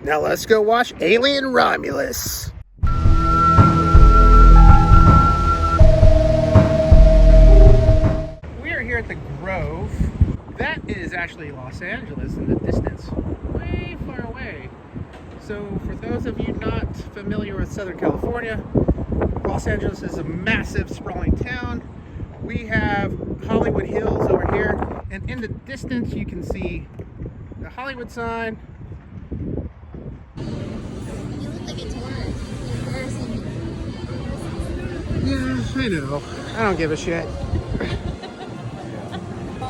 Now let's go watch Alien Romulus. We are here at the Grove. That is actually Los Angeles in the distance, way far away. So for those of you not familiar with Southern California, Los Angeles is a massive sprawling town. We have Hollywood Hills over here, and in the distance you can see the Hollywood sign. You look like a tourist. Yeah, I know. I don't give a shit.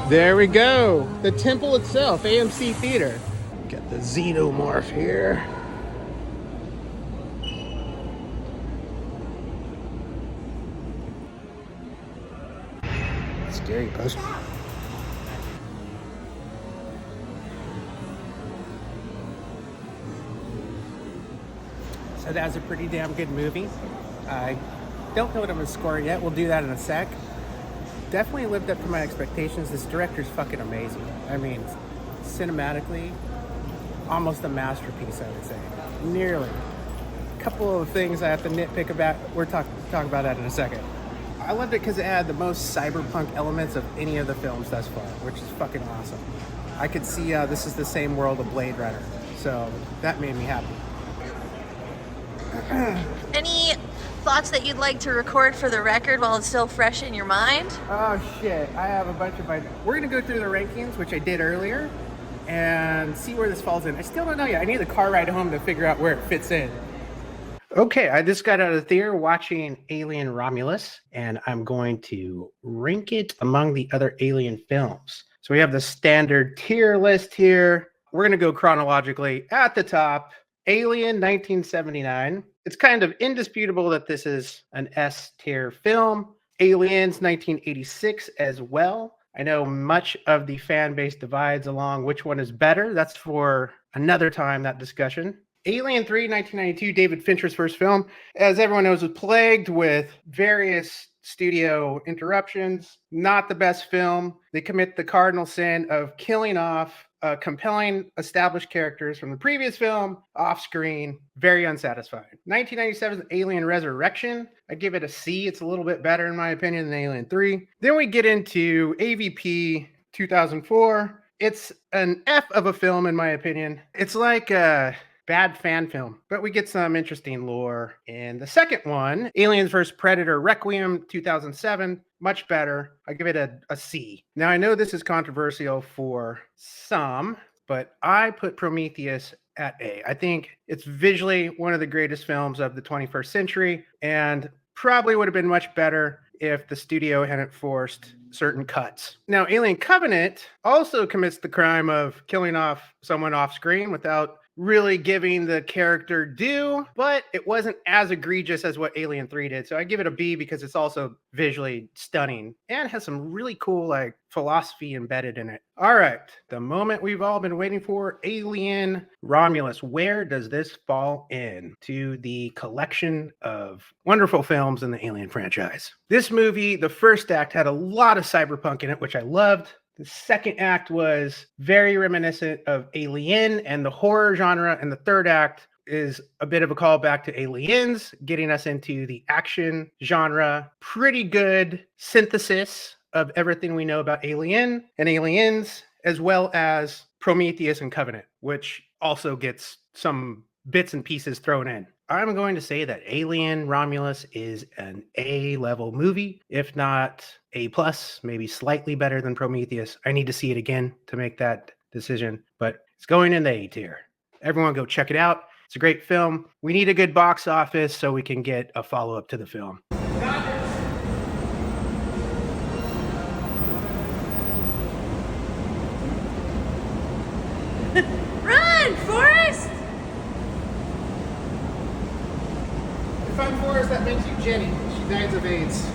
There we go. The temple itself, AMC Theater. Got the Xenomorph here. Scary poster. So that was a pretty damn good movie. I don't know what I'm gonna score yet. We'll do that in a sec. Definitely lived up to my expectations. This director's fucking amazing. I mean, cinematically, almost a masterpiece, I would say. Nearly. A couple of things I have to nitpick about. We're talk about that in a second. I loved it because it had the most cyberpunk elements of any of the films thus far, which is fucking awesome. I could see this is the same world of Blade Runner, so that made me happy. Any thoughts that you'd like to record for the record while it's still fresh in your mind? Oh shit, I have a bunch of ideas. We're gonna go through the rankings, which I did earlier, and see where this falls in. I still don't know yet. I need the car ride home to figure out where it fits in. Okay, I just got out of the theater watching Alien Romulus, and I'm going to rank it among the other Alien films. So we have the standard tier list here. We're gonna go chronologically. At the top, Alien 1979. It's kind of indisputable that this is an S tier film. Aliens 1986 as well. I know much of the fan base divides along which one is better. That's for another time, that discussion. Alien 3, 1992, David Fincher's first film, as everyone knows, was plagued with various studio interruptions. Not the best film. They commit the cardinal sin of killing off compelling established characters from the previous film off screen. Very unsatisfying. 1997's Alien Resurrection. I give it a C. It's a little bit better in my opinion than Alien 3. Then we get into AVP 2004. It's an F of a film in my opinion. It's like a bad fan film, but we get some interesting lore. And the second one, Aliens vs. Predator Requiem 2007, much better. I give it a C. Now I know this is controversial for some, but I put Prometheus at A. I think it's visually one of the greatest films of the 21st century, and probably would have been much better if the studio hadn't forced certain cuts. Now, Alien Covenant also commits the crime of killing off someone off screen without really giving the character due, but it wasn't as egregious as what Alien 3 did. So I give it a B because it's also visually stunning and has some really cool like philosophy embedded in it. All right, the moment we've all been waiting for, Alien Romulus. Where does this fall in to the collection of wonderful films in the Alien franchise? This movie, the first act, had a lot of cyberpunk in it, which I loved. The second act was very reminiscent of Alien and the horror genre, and the third act is a bit of a callback to Aliens, getting us into the action genre. Pretty good synthesis of everything we know about Alien and Aliens, as well as Prometheus and Covenant, which also gets some bits and pieces thrown in. I'm going to say that Alien Romulus is an A-level movie, if not A+, maybe slightly better than Prometheus. I need to see it again to make that decision, but it's going in the A tier. Everyone go check it out. It's a great film. We need a good box office so we can get a follow-up to the film. Run, Forrest! If I'm Forrest, that makes you Jenny. She dies of AIDS.